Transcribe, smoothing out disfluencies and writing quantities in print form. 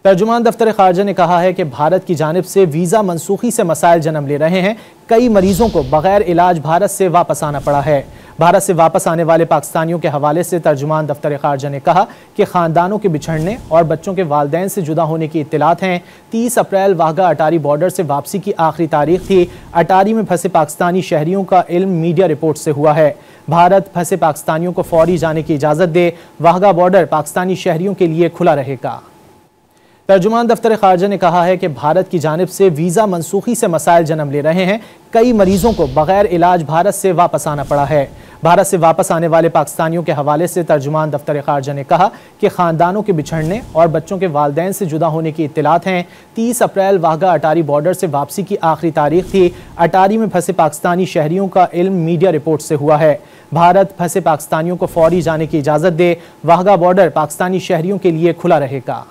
तर्जुमान दफ्तर खारजा ने कहा है कि भारत की जानिब से वीज़ा मनसूखी से मसाइल जन्म ले रहे हैं। कई मरीजों को बगैर इलाज भारत से वापस आना पड़ा है। भारत से वापस आने वाले पाकिस्तानियों के हवाले से तर्जुमान दफ्तर खारजा ने कहा कि ख़ानदानों के बिछड़ने और बच्चों के वालदैन से जुदा होने की इत्तलात हैं। 30 अप्रैल वाघा अटारी बॉर्डर से वापसी की आखिरी तारीख थी। अटारी में फंसे पाकिस्तानी शहरियों का इल्म मीडिया रिपोर्ट से हुआ है। भारत फंसे पाकिस्तानियों को फौरी जाने की इजाज़त दे। वाघा बॉर्डर पाकिस्तानी शहरियों के लिए खुला रहेगा। तर्जुमान दफ्तर खारजा ने कहा है कि भारत की जानिब से वीज़ा मनसूखी से मसाइल जन्म ले रहे हैं। कई मरीजों को बगैर इलाज भारत से वापस आना पड़ा है। भारत से वापस आने वाले पाकिस्तानियों के हवाले से तर्जुमान दफ्तर खारजा ने कहा कि ख़ानदानों के बिछड़ने और बच्चों के वालदैन से जुदा होने की इत्तलात हैं। 30 अप्रैल वाघा अटारी बॉर्डर से वापसी की आखिरी तारीख थी। अटारी में फंसे पाकिस्तानी शहरियों का इल्म मीडिया रिपोर्ट से हुआ है। भारत फंसे पाकिस्तानियों को फौरी जाने की इजाज़त दे। वाघा बॉर्डर पाकिस्तानी शहरियों के लिए खुला रहेगा।